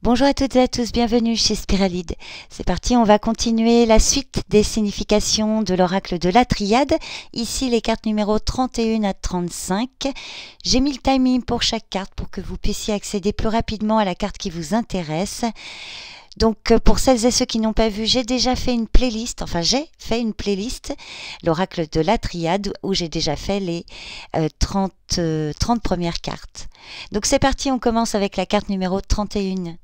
Bonjour à toutes et à tous, bienvenue chez Spiralide. C'est parti, on va continuer la suite des significations de l'oracle de la triade. Ici, les cartes numéro 31 à 35. J'ai mis le timing pour chaque carte pour que vous puissiez accéder plus rapidement à la carte qui vous intéresse. Donc, pour celles et ceux qui n'ont pas vu, j'ai déjà fait une playlist, l'oracle de la triade, où j'ai déjà fait les 30 premières cartes. Donc, c'est parti, on commence avec la carte numéro 31.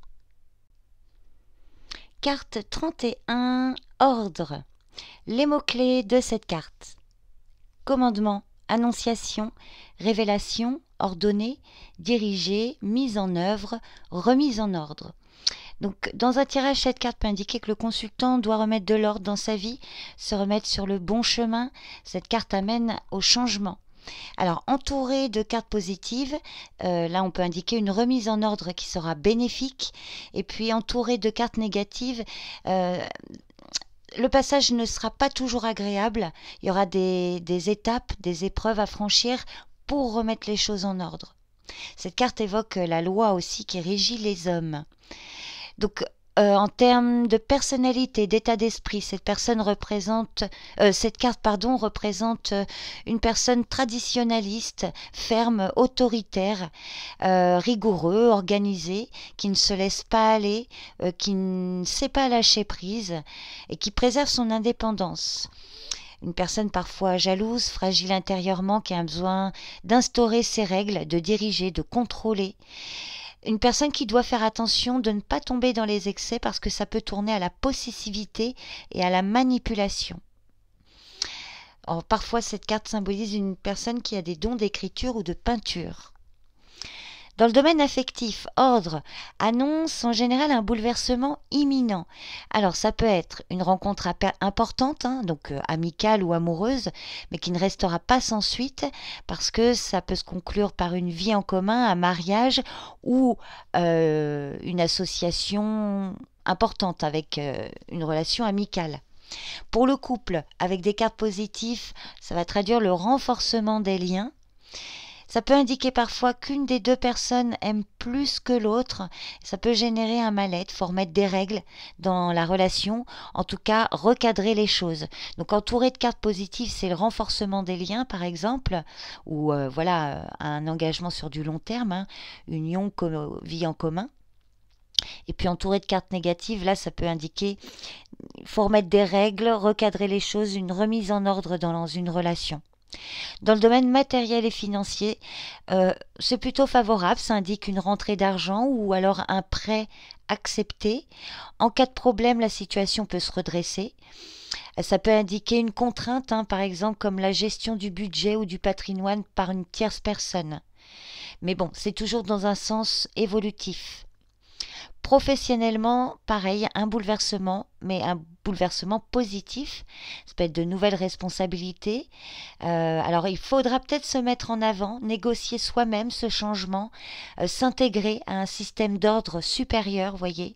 Carte 31, ordre. Les mots-clés de cette carte. Commandement, annonciation, révélation, ordonnée, dirigée, mise en œuvre, remise en ordre. Donc, dans un tirage, cette carte peut indiquer que le consultant doit remettre de l'ordre dans sa vie, se remettre sur le bon chemin. Cette carte amène au changement. Alors, entouré de cartes positives, là on peut indiquer une remise en ordre qui sera bénéfique. Et puis, entouré de cartes négatives, le passage ne sera pas toujours agréable. Il y aura des étapes, des épreuves à franchir pour remettre les choses en ordre. Cette carte évoque la loi aussi qui régit les hommes. Donc, en termes de personnalité, d'état d'esprit, cette carte représente une personne traditionnaliste, ferme, autoritaire, rigoureux, organisé, qui ne se laisse pas aller, qui ne sait pas lâcher prise et qui préserve son indépendance. Une personne parfois jalouse, fragile intérieurement, qui a besoin d'instaurer ses règles, de diriger, de contrôler. Une personne qui doit faire attention de ne pas tomber dans les excès parce que ça peut tourner à la possessivité et à la manipulation. Alors, parfois, cette carte symbolise une personne qui a des dons d'écriture ou de peinture. Dans le domaine affectif, ordre annonce en général un bouleversement imminent. Alors ça peut être une rencontre importante, donc amicale ou amoureuse, mais qui ne restera pas sans suite parce que ça peut se conclure par une vie en commun, un mariage ou une association importante avec une relation amicale. Pour le couple, avec des cartes positives, ça va traduire le renforcement des liens. Ça peut indiquer parfois qu'une des deux personnes aime plus que l'autre. Ça peut générer un mal-être. Il faut remettre des règles dans la relation. En tout cas, recadrer les choses. Donc, entouré de cartes positives, c'est le renforcement des liens, par exemple, ou un engagement sur du long terme, union, vie en commun. Et puis, entouré de cartes négatives, là, ça peut indiquer qu'il faut remettre des règles, recadrer les choses, une remise en ordre dans une relation. Dans le domaine matériel et financier, c'est plutôt favorable, ça indique une rentrée d'argent ou alors un prêt accepté. En cas de problème, la situation peut se redresser. Ça peut indiquer une contrainte, par exemple comme la gestion du budget ou du patrimoine par une tierce personne. Mais bon, c'est toujours dans un sens évolutif. Professionnellement, pareil, un bouleversement, mais un bouleversement positif. Ça peut être de nouvelles responsabilités. Alors, il faudra peut-être se mettre en avant, négocier soi-même ce changement, s'intégrer à un système d'ordre supérieur, voyez.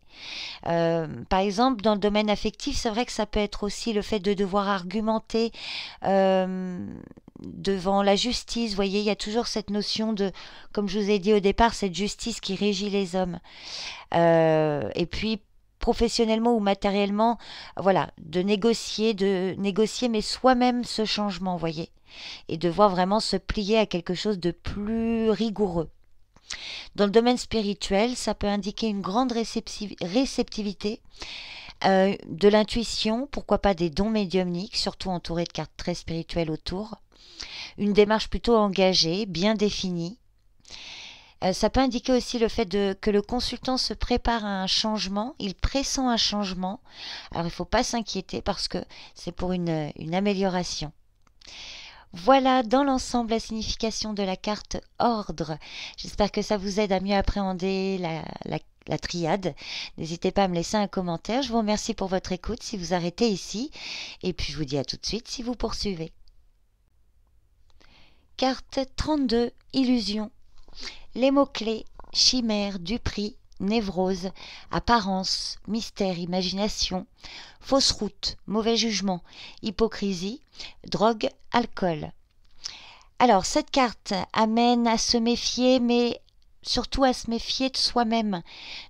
Par exemple, dans le domaine affectif, c'est vrai que ça peut être aussi le fait de devoir argumenter devant la justice. Vous voyez, il y a toujours cette notion de, comme je vous ai dit au départ, cette justice qui régit les hommes. Et puis, professionnellement ou matériellement, voilà, de négocier mais soi-même ce changement, vous voyez, et devoir vraiment se plier à quelque chose de plus rigoureux. Dans le domaine spirituel, ça peut indiquer une grande réceptivité, de l'intuition, pourquoi pas des dons médiumniques, surtout entourés de cartes très spirituelles autour. Une démarche plutôt engagée, bien définie. Ça peut indiquer aussi le fait que le consultant se prépare à un changement, il pressent un changement. Alors il ne faut pas s'inquiéter parce que c'est pour une amélioration. Voilà dans l'ensemble la signification de la carte ordre. J'espère que ça vous aide à mieux appréhender la triade. N'hésitez pas à me laisser un commentaire. Je vous remercie pour votre écoute si vous arrêtez ici. Et puis je vous dis à tout de suite si vous poursuivez. Carte 32, illusion. Les mots-clés, chimère, duperie, névrose, apparence, mystère, imagination, fausse route, mauvais jugement, hypocrisie, drogue, alcool. Alors, cette carte amène à se méfier, mais surtout à se méfier de soi-même,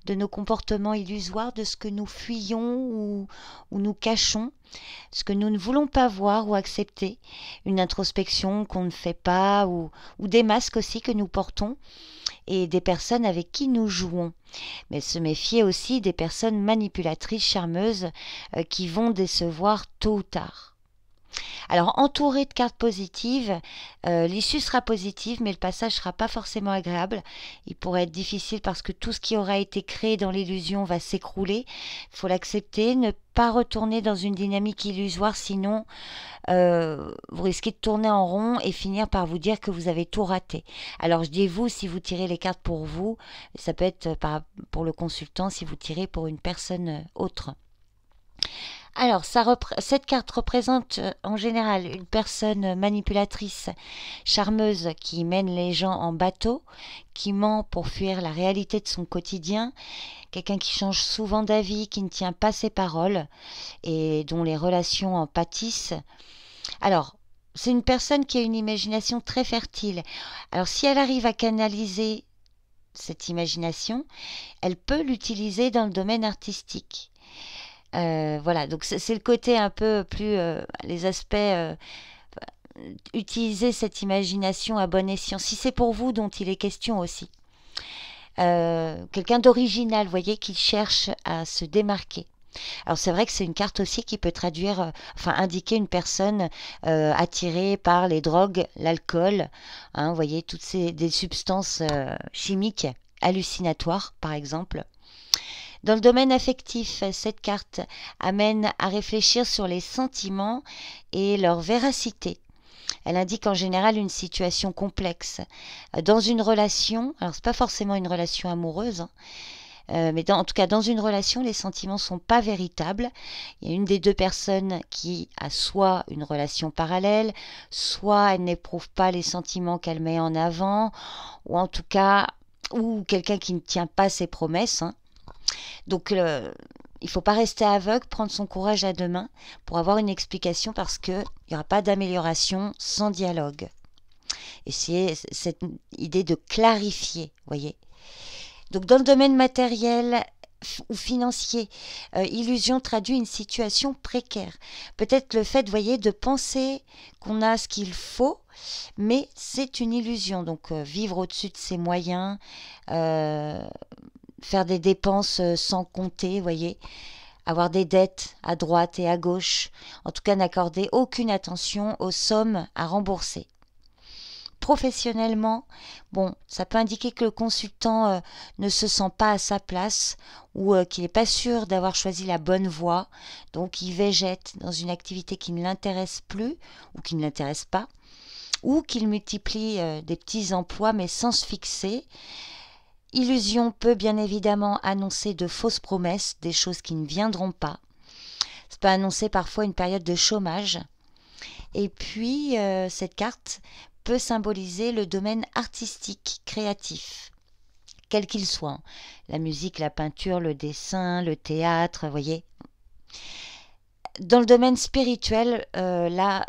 de nos comportements illusoires, de ce que nous fuyons ou nous cachons, ce que nous ne voulons pas voir ou accepter, une introspection qu'on ne fait pas ou des masques aussi que nous portons et des personnes avec qui nous jouons. Mais se méfier aussi des personnes manipulatrices, charmeuses, qui vont décevoir tôt ou tard. Alors, entouré de cartes positives, l'issue sera positive, mais le passage ne sera pas forcément agréable. Il pourrait être difficile parce que tout ce qui aura été créé dans l'illusion va s'écrouler. Il faut l'accepter, ne pas retourner dans une dynamique illusoire, sinon vous risquez de tourner en rond et finir par vous dire que vous avez tout raté. Alors, je dis vous si vous tirez les cartes pour vous, ça peut être pour le consultant si vous tirez pour une personne autre. Alors, cette carte représente en général une personne manipulatrice, charmeuse, qui mène les gens en bateau, qui ment pour fuir la réalité de son quotidien, quelqu'un qui change souvent d'avis, qui ne tient pas ses paroles et dont les relations en pâtissent. Alors, c'est une personne qui a une imagination très fertile. Alors, si elle arrive à canaliser cette imagination, elle peut l'utiliser dans le domaine artistique. Voilà, donc c'est le côté un peu plus, les aspects, utiliser cette imagination à bon escient, si c'est pour vous dont il est question aussi. Quelqu'un d'original, vous voyez, qui cherche à se démarquer. Alors c'est vrai que c'est une carte aussi qui peut traduire, indiquer une personne attirée par les drogues, l'alcool, hein, vous voyez, des substances chimiques hallucinatoires, par exemple. Dans le domaine affectif, cette carte amène à réfléchir sur les sentiments et leur véracité. Elle indique en général une situation complexe. Dans une relation, alors c'est pas forcément une relation amoureuse, hein, mais en tout cas dans une relation, les sentiments sont pas véritables. Il y a une des deux personnes qui a soit une relation parallèle, soit elle n'éprouve pas les sentiments qu'elle met en avant, ou en tout cas, ou quelqu'un qui ne tient pas ses promesses, hein. Donc, il ne faut pas rester aveugle, prendre son courage à deux mains pour avoir une explication parce qu'il n'y aura pas d'amélioration sans dialogue. Et c'est cette idée de clarifier, voyez. Donc, dans le domaine matériel ou financier, illusion traduit une situation précaire. Peut-être le fait, voyez, de penser qu'on a ce qu'il faut, mais c'est une illusion. Donc, vivre au-dessus de ses moyens, faire des dépenses sans compter, voyez, avoir des dettes à droite et à gauche, en tout cas n'accorder aucune attention aux sommes à rembourser. Professionnellement, bon, ça peut indiquer que le consultant ne se sent pas à sa place ou qu'il n'est pas sûr d'avoir choisi la bonne voie, donc il végète dans une activité qui ne l'intéresse plus ou qui ne l'intéresse pas, ou qu'il multiplie des petits emplois mais sans se fixer. Illusion peut bien évidemment annoncer de fausses promesses, des choses qui ne viendront pas. Ça peut annoncer parfois une période de chômage. Et puis, cette carte peut symboliser le domaine artistique, créatif, quel qu'il soit. La musique, la peinture, le dessin, le théâtre, vous voyez. Dans le domaine spirituel, là,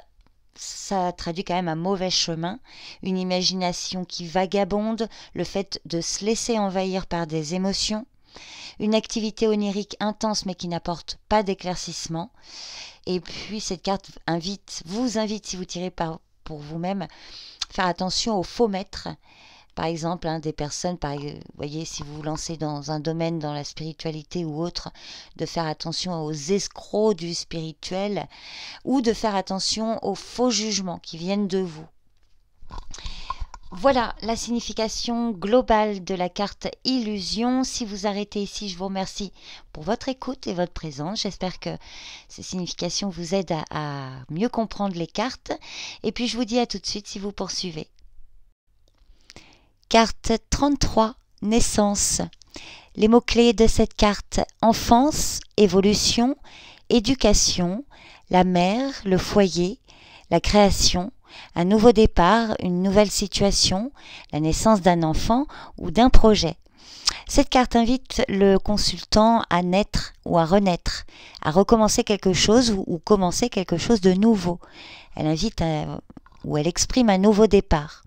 ça traduit quand même un mauvais chemin, une imagination qui vagabonde, le fait de se laisser envahir par des émotions, une activité onirique intense mais qui n'apporte pas d'éclaircissement. Et puis cette carte vous invite, si vous tirez pour vous-même, faire attention aux faux maîtres. Par exemple, des personnes, vous voyez, si vous vous lancez dans un domaine, dans la spiritualité ou autre, de faire attention aux escrocs du spirituel ou de faire attention aux faux jugements qui viennent de vous. Voilà la signification globale de la carte Illusion. Si vous arrêtez ici, je vous remercie pour votre écoute et votre présence. J'espère que ces significations vous aident à mieux comprendre les cartes. Et puis je vous dis à tout de suite si vous poursuivez. Carte 33, naissance. Les mots-clés de cette carte: enfance, évolution, éducation, la mère, le foyer, la création, un nouveau départ, une nouvelle situation, la naissance d'un enfant ou d'un projet. Cette carte invite le consultant à naître ou à renaître, à recommencer quelque chose ou commencer quelque chose de nouveau. Elle invite ou elle exprime un nouveau départ.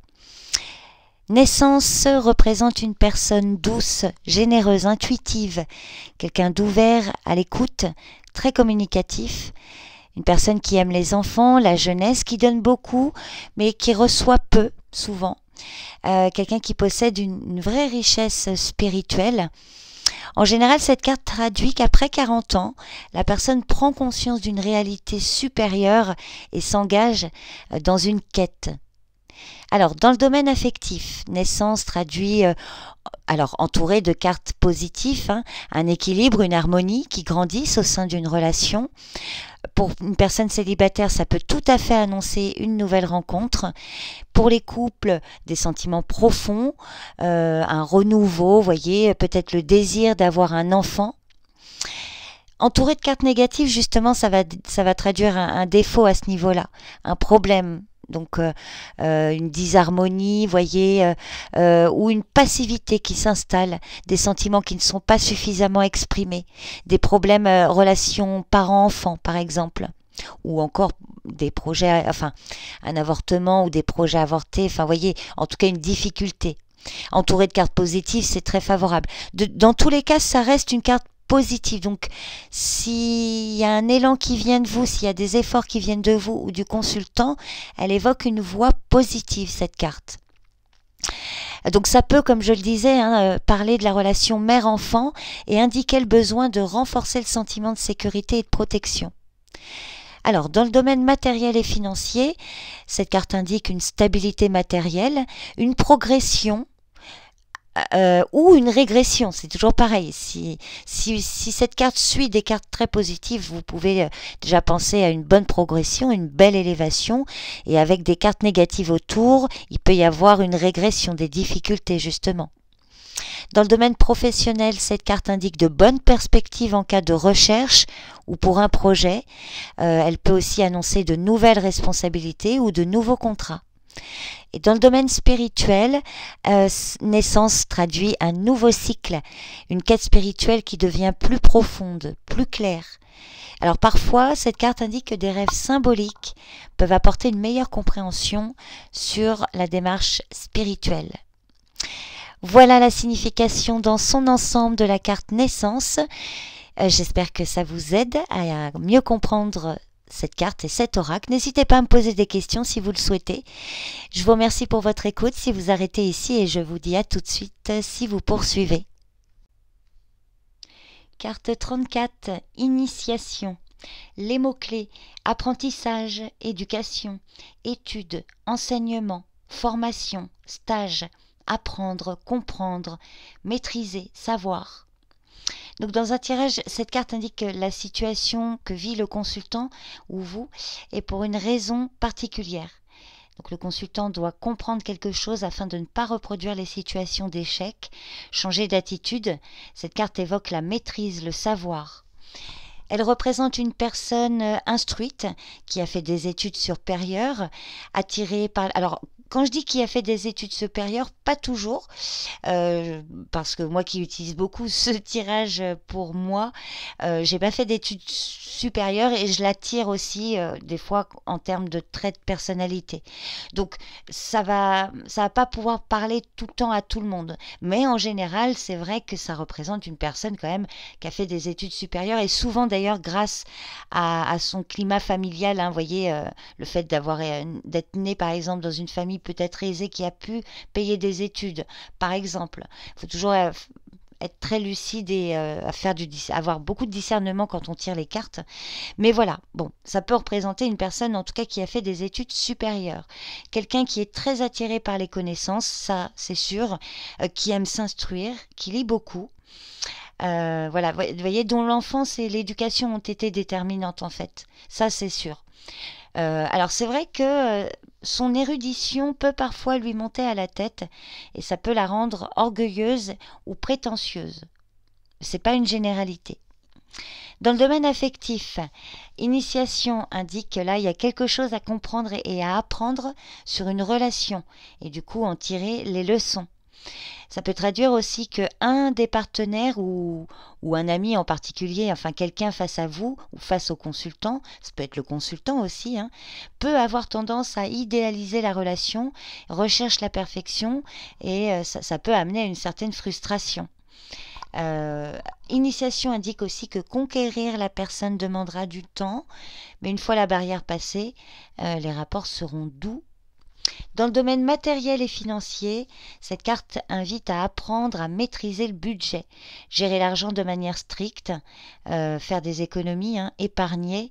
Naissance représente une personne douce, généreuse, intuitive, quelqu'un d'ouvert, à l'écoute, très communicatif, une personne qui aime les enfants, la jeunesse, qui donne beaucoup, mais qui reçoit peu, souvent. Quelqu'un qui possède une vraie richesse spirituelle. En général, cette carte traduit qu'après 40 ans, la personne prend conscience d'une réalité supérieure et s'engage dans une quête. Alors, dans le domaine affectif, naissance traduit, entouré de cartes positives, un équilibre, une harmonie qui grandissent au sein d'une relation. Pour une personne célibataire, ça peut tout à fait annoncer une nouvelle rencontre. Pour les couples, des sentiments profonds, un renouveau, voyez, peut-être le désir d'avoir un enfant. Entouré de cartes négatives, justement, ça va traduire un défaut à ce niveau-là, un problème. Donc une disharmonie, voyez, ou une passivité qui s'installe, des sentiments qui ne sont pas suffisamment exprimés, des problèmes relations parents-enfants par exemple, ou encore des projets, un avortement ou des projets avortés, voyez, en tout cas une difficulté. Entouré de cartes positives, c'est très favorable. Dans tous les cas, ça reste une carte positive. Donc, s'il y a un élan qui vient de vous, s'il y a des efforts qui viennent de vous ou du consultant, elle évoque une voix positive, cette carte. Donc, ça peut, comme je le disais, parler de la relation mère-enfant et indiquer le besoin de renforcer le sentiment de sécurité et de protection. Alors, dans le domaine matériel et financier, cette carte indique une stabilité matérielle, une progression, ou une régression, c'est toujours pareil. Si cette carte suit des cartes très positives, vous pouvez déjà penser à une bonne progression, une belle élévation, et avec des cartes négatives autour, il peut y avoir une régression, des difficultés justement. Dans le domaine professionnel, cette carte indique de bonnes perspectives en cas de recherche ou pour un projet. Elle peut aussi annoncer de nouvelles responsabilités ou de nouveaux contrats. Et dans le domaine spirituel, naissance traduit un nouveau cycle, une quête spirituelle qui devient plus profonde, plus claire. Alors parfois, cette carte indique que des rêves symboliques peuvent apporter une meilleure compréhension sur la démarche spirituelle. Voilà la signification dans son ensemble de la carte naissance. J'espère que ça vous aide à mieux comprendre cette carte et cet oracle. N'hésitez pas à me poser des questions si vous le souhaitez. Je vous remercie pour votre écoute si vous arrêtez ici et je vous dis à tout de suite si vous poursuivez. Carte 34, initiation. Les mots-clés, apprentissage, éducation, études, enseignement, formation, stage, apprendre, comprendre, maîtriser, savoir. Donc dans un tirage, cette carte indique la situation que vit le consultant ou vous est pour une raison particulière. Donc le consultant doit comprendre quelque chose afin de ne pas reproduire les situations d'échec, changer d'attitude. Cette carte évoque la maîtrise, le savoir. Elle représente une personne instruite qui a fait des études supérieures, attirée par... Alors, quand je dis qui a fait des études supérieures, pas toujours, parce que moi qui utilise beaucoup ce tirage pour moi, j'ai pas fait d'études supérieures et je l'attire aussi des fois en termes de traits de personnalité. Donc ça va pas pouvoir parler tout le temps à tout le monde, mais en général c'est vrai que ça représente une personne quand même qui a fait des études supérieures et souvent d'ailleurs grâce à son climat familial, vous voyez, le fait d'être né par exemple dans une famille peut-être aisée qui a pu payer des études, par exemple. Il faut toujours être très lucide et avoir beaucoup de discernement quand on tire les cartes. Mais voilà, bon, ça peut représenter une personne en tout cas qui a fait des études supérieures. Quelqu'un qui est très attiré par les connaissances, ça c'est sûr, qui aime s'instruire, qui lit beaucoup. Voilà, vous voyez, dont l'enfance et l'éducation ont été déterminantes en fait. Ça c'est sûr. Alors c'est vrai que son érudition peut parfois lui monter à la tête et ça peut la rendre orgueilleuse ou prétentieuse. C'est pas une généralité. Dans le domaine affectif, initiation indique que là il y a quelque chose à comprendre et à apprendre sur une relation et du coup en tirer les leçons. Ça peut traduire aussi que un des partenaires ou un ami en particulier, enfin quelqu'un face à vous ou face au consultant, ça peut être le consultant aussi, hein, peut avoir tendance à idéaliser la relation, recherche la perfection et ça peut amener à une certaine frustration. Initiation indique aussi que conquérir la personne demandera du temps, mais une fois la barrière passée, les rapports seront doux. Dans le domaine matériel et financier, cette carte invite à apprendre à maîtriser le budget, gérer l'argent de manière stricte, faire des économies, hein, épargner,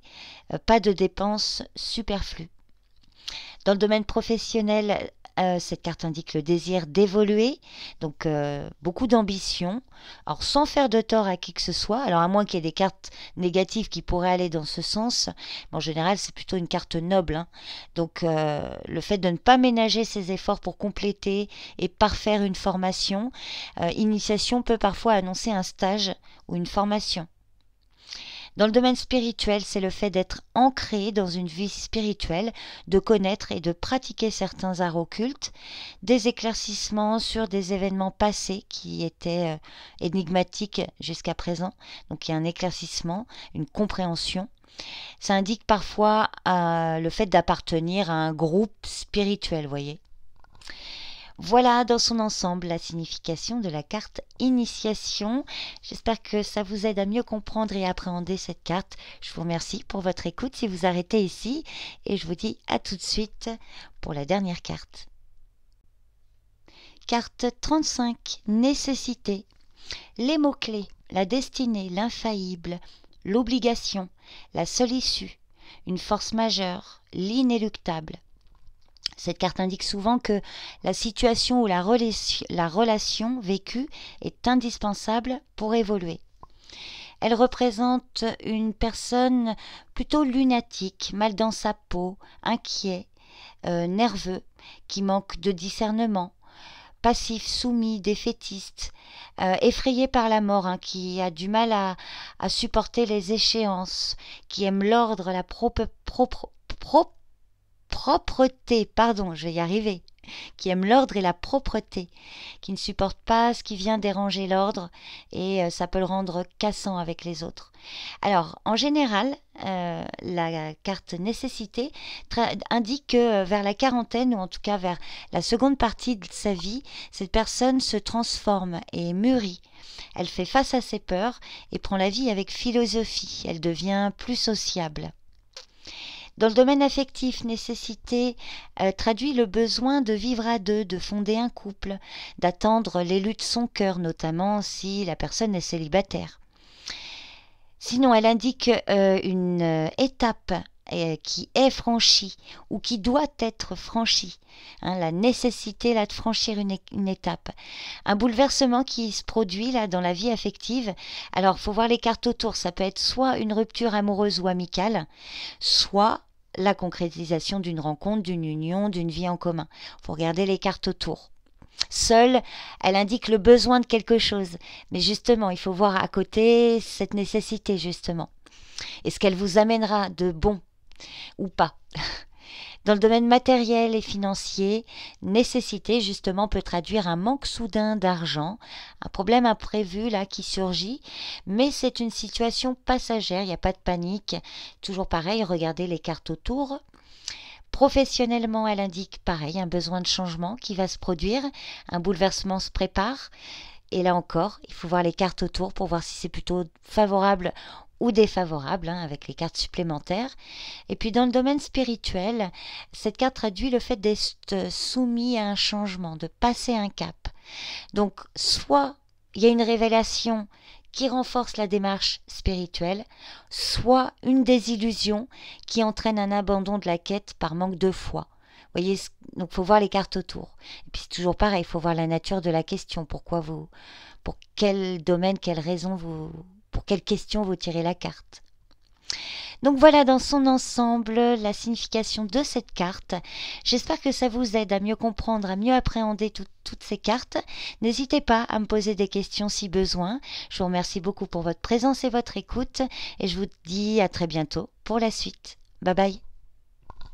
pas de dépenses superflues. Dans le domaine professionnel, cette carte indique le désir d'évoluer, donc beaucoup d'ambition, alors sans faire de tort à qui que ce soit, alors à moins qu'il y ait des cartes négatives qui pourraient aller dans ce sens, mais en général c'est plutôt une carte noble, hein. Donc le fait de ne pas ménager ses efforts pour compléter et parfaire une formation, initiation peut parfois annoncer un stage ou une formation. Dans le domaine spirituel, c'est le fait d'être ancré dans une vie spirituelle, de connaître et de pratiquer certains arts occultes, des éclaircissements sur des événements passés qui étaient énigmatiques jusqu'à présent. Donc il y a un éclaircissement, une compréhension. Ça indique parfois le fait d'appartenir à un groupe spirituel, vous voyez. Voilà dans son ensemble la signification de la carte Initiation. J'espère que ça vous aide à mieux comprendre et appréhender cette carte. Je vous remercie pour votre écoute si vous arrêtez ici et je vous dis à tout de suite pour la dernière carte. Carte 35, Nécessité. Les mots-clés, la destinée, l'infaillible, l'obligation, la seule issue, une force majeure, l'inéluctable. Cette carte indique souvent que la situation ou la relation vécue est indispensable pour évoluer. Elle représente une personne plutôt lunatique, mal dans sa peau, inquiet, nerveux, qui manque de discernement, passif, soumis, défaitiste, effrayé par la mort, hein, qui a du mal à supporter les échéances, qui aime l'ordre, la propreté, pardon, je vais y arriver, qui aime l'ordre et la propreté, qui ne supporte pas ce qui vient déranger l'ordre et ça peut le rendre cassant avec les autres. Alors, en général, la carte nécessité indique que vers la quarantaine, ou en tout cas vers la seconde partie de sa vie, cette personne se transforme et mûrit. Elle fait face à ses peurs et prend la vie avec philosophie. Elle devient plus sociable. Dans le domaine affectif, nécessité traduit le besoin de vivre à deux, de fonder un couple, d'attendre l'élu de son cœur, notamment si la personne est célibataire. Sinon, elle indique une étape qui est franchie ou qui doit être franchie. Hein, la nécessité là, de franchir une étape. Un bouleversement qui se produit là dans la vie affective. Alors, il faut voir les cartes autour. Ça peut être soit une rupture amoureuse ou amicale, soit la concrétisation d'une rencontre, d'une union, d'une vie en commun. Il faut regarder les cartes autour. Seule, elle indique le besoin de quelque chose. Mais justement, il faut voir à côté cette nécessité, justement. Et ce qu'elle vous amènera de bon ou pas. Dans le domaine matériel et financier, nécessité justement peut traduire un manque soudain d'argent, un problème imprévu là qui surgit, mais c'est une situation passagère, il n'y a pas de panique. Toujours pareil, regardez les cartes autour. Professionnellement, elle indique pareil, un besoin de changement qui va se produire, un bouleversement se prépare. Et là encore, il faut voir les cartes autour pour voir si c'est plutôt favorable ou défavorable, hein, avec les cartes supplémentaires. Et puis dans le domaine spirituel, cette carte traduit le fait d'être soumis à un changement, de passer un cap. Donc soit il y a une révélation qui renforce la démarche spirituelle, soit une désillusion qui entraîne un abandon de la quête par manque de foi. Vous voyez, donc il faut voir les cartes autour. Et puis c'est toujours pareil, il faut voir la nature de la question. Pour quel domaine, quelle raison pour quelle question vous tirez la carte. Donc voilà dans son ensemble la signification de cette carte. J'espère que ça vous aide à mieux comprendre, à mieux appréhender toutes ces cartes. N'hésitez pas à me poser des questions si besoin. Je vous remercie beaucoup pour votre présence et votre écoute et je vous dis à très bientôt pour la suite. Bye bye.